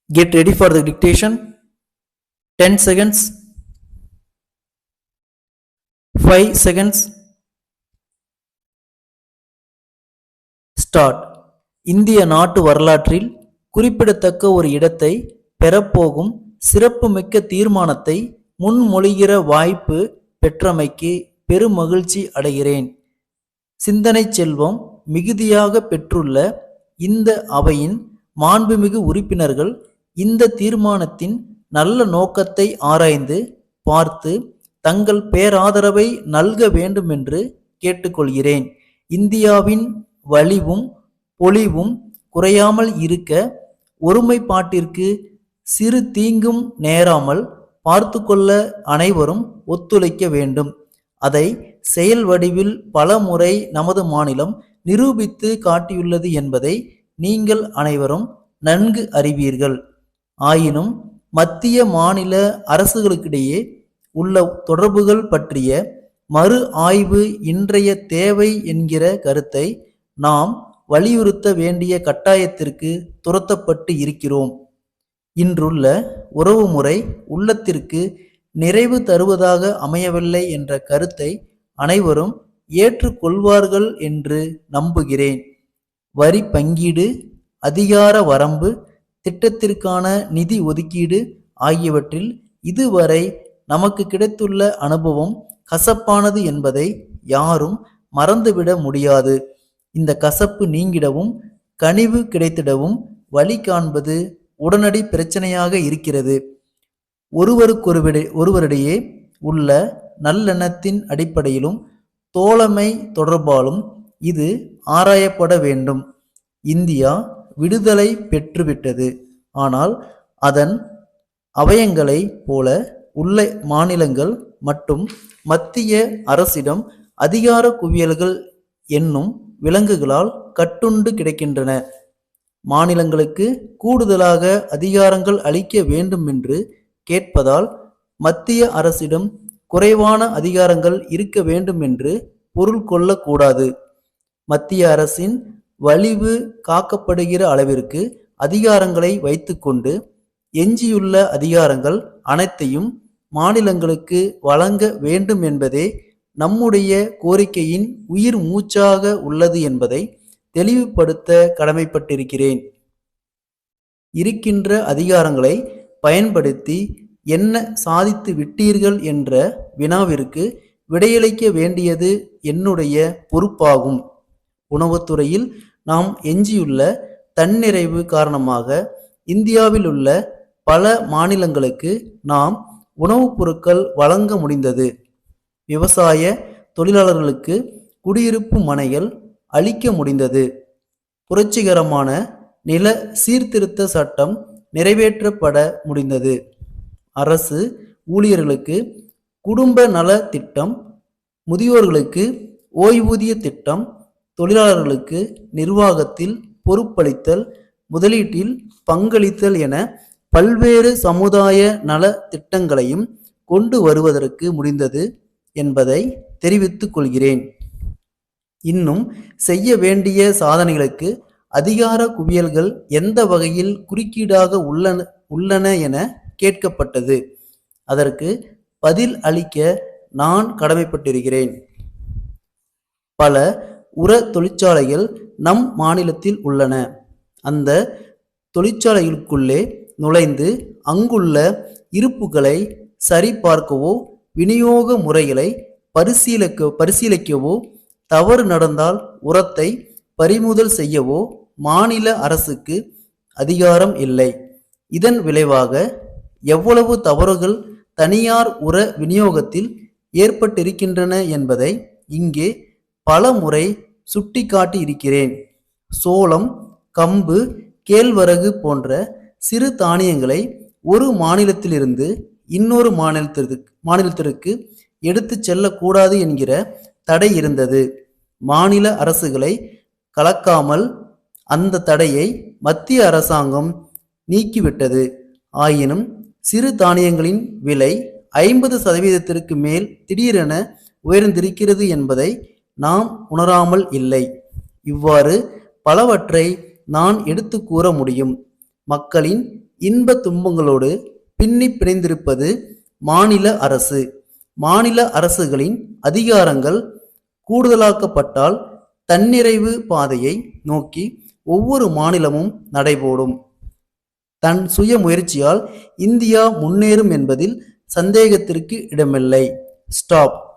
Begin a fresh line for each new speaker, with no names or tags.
Get ready for the dictation. 10 seconds. 5 seconds. Start. இந்திய நாட்டு வரலாற்றில் குறிப்பிடத்தக்க ஒரு இடத்தை பெறப்போகும் சிறப்புமிக்க தீர்மானத்தை முன்மொழிகிற வாய்ப்பு பெற்றமைக்கு பெருமகிழ்ச்சி அடைகிறேன். சிந்தனை செல்வம் மிகுதியாக பெற்றுள்ள இந்த அவையின் மாண்புமிகு உறுப்பினர்கள் இந்த தீர்மானத்தின் நல்ல நோக்கத்தை ஆராய்ந்து பார்த்து தங்கள் பேராதரவை நல்க வேண்டுமென்று கேட்டுக்கொள்கிறேன். இந்தியாவின் வலிவும் பொலிவும் குறையாமல் இருக்க ஒருமைப்பாட்டிற்கு சிறு தீங்கும் நேராமல் பார்த்து கொள்ள அனைவரும் ஒத்துழைக்க வேண்டும். அதை செயல் வடிவில் பல முறை நமது மாநிலம் நிரூபித்து காட்டியுள்ளது என்பதை நீங்கள் அனைவரும் நன்கு அறிவீர்கள். ஆயினும் மத்திய மாநில அரசுகளுக்கிடையே உள்ள தொடர்புகள் பற்றிய மறு ஆய்வு இன்றைய தேவை என்கிற கருத்தை நாம் வலியுறுத்த வேண்டிய கட்டாயத்திற்கு துரத்தப்பட்டு இருக்கிறோம். இன்றுள்ள உறவுமுறை உள்ளத்திற்கு நிறைவு தருவதாக அமையவில்லை என்ற கருத்தை அனைவரும் ஏற்றுக்கொள்வார்கள் என்று நம்புகிறேன். வரி பங்கீடு, அதிகார வரம்பு, திட்டத்திற்கான நிதி ஒதுக்கீடு ஆகியவற்றில் இதுவரை நமக்கு கிடைத்துள்ள அனுபவம் கசப்பானது என்பதை யாரும் மறந்துவிட முடியாது. இந்த கசப்பு நீங்கிடவும் கனிவு கிடைத்திடவும் வழி காண்பது உடனடி பிரச்சனையாக இருக்கிறது. ஒருவரிடையே உள்ள நல்லெண்ணத்தின் அடிப்படையிலும் தோழமை தொடர்பாலும் இது ஆராயப்பட வேண்டும். இந்தியா விடுதலை பெற்றுவிட்டது. ஆனால் அதன் அவயங்களை போல உள்ள மாநிலங்கள் மற்றும் மத்திய அரசிடம் அதிகார குவியல்கள் என்னும் விலங்குகளால் கட்டுண்டு கிடக்கின்றன. மாநிலங்களுக்கு கூடுதலாக அதிகாரங்கள் அளிக்க வேண்டும் என்று கேட்பதால் மத்திய அரசிடம் குறைவான அதிகாரங்கள் இருக்க வேண்டும் என்று பொருள் கொள்ளக்கூடாது. மத்திய அரசின் வலிவு காக்கப்படுகிற அளவிற்கு அதிகாரங்களை வைத்துக்கொண்டு எஞ்சியுள்ள அதிகாரங்கள் அனைத்தையும் மாநிலங்களுக்கு வழங்க வேண்டும் என்பதே நம்முடைய கோரிக்கையின் உயிர் மூச்சாக உள்ளது என்பதை தெளிவுபடுத்த கடமைப்பட்டிருக்கிறேன். இருக்கின்ற அதிகாரங்களை பயன்படுத்தி என்ன சாதித்து விட்டீர்கள் என்ற வினாவிற்கு விடையளிக்க வேண்டியது என்னுடைய பொறுப்பாகும். உணவுத்துறையில் நாம் எஞ்சியுள்ள தன்னிறைவு காரணமாக இந்தியாவில் உள்ள பல மாநிலங்களுக்கு நாம் உணவுப் பொருட்கள் வழங்க முடிந்தது. விவசாய தொழிலாளர்களுக்கு குடியிருப்பு மனைகள் அளிக்க முடிந்தது. புரட்சிகரமான நில சீர்திருத்த சட்டம் நிறைவேற்றப்பட முடிந்தது. அரசு ஊழியர்களுக்கு குடும்ப நல திட்டம், முதியோர்களுக்கு ஓய்வூதிய திட்டம், தொழிலாளர்களுக்கு நிர்வாகத்தில் பொறுப்பளித்தல், முதலீட்டில் பங்களித்தல் என பல்வேறு சமுதாய நல திட்டங்களையும் கொண்டு வருவதற்கு முடிந்தது என்பதை தெரிவித்துக் கொள்கிறேன். இன்னும் செய்ய வேண்டிய சாதனைகளுக்கு அதிகார குவியல்கள் எந்த வகையில் குறுக்கீடாக உள்ளன என கேட்கப்பட்டது. அதற்கு பதில் அளிக்க நான் கடமைப்பட்டிருக்கிறேன். பல உர தொழிற்சாலைகள் நம் மாநிலத்தில் உள்ளன. அந்த தொழிற்சாலைகளுக்குள்ளே நுழைந்து அங்குள்ள இருப்புகளை சரிபார்க்கவோ விநியோக முறைகளை பரிசீலிக்கவோ தவறு நடந்தால் உரத்தை பறிமுதல் செய்யவோ மாநில அரசுக்கு அதிகாரம் இல்லை. இதன் விளைவாக எவ்வளவு தவறுகள் தனியார் உர விநியோகத்தில் ஏற்பட்டிருக்கின்றன என்பதை இங்கே பல முறை சுட்டிக்காட்டி இருக்கிறேன். சோளம், கம்பு, கேழ்வரகு போன்ற சிறு தானியங்களை ஒரு மாநிலத்திலிருந்து இன்னொரு மாநிலத்திற்கு எடுத்து செல்லக்கூடாது என்கிற தடை இருந்தது. மாநில அரசுகளை கலக்காமல் அந்த தடையை மத்திய அரசாங்கம் நீக்கிவிட்டது. ஆயினும் சிறு தானியங்களின் விலை 50% மேல் திடீரென உயர்ந்திருக்கிறது என்பதை நாம் உணராமல் இல்லை. இவ்வாறு பலவற்றை நான் எடுத்து கூற முடியும். மக்களின் இன்ப துன்பங்களோடு பின்னி பிணைந்திருப்பது மாநில அரசு. மாநில அரசுகளின் அதிகாரங்கள் கூடுதலாக்கப்பட்டால் தன்னிறைவு பாதையை நோக்கி ஒவ்வொரு மாநிலமும் நடைபோடும். தன் சுய முயற்சியால் இந்தியா முன்னேறும் என்பதில் சந்தேகத்திற்கு இடமில்லை. ஸ்டாப்.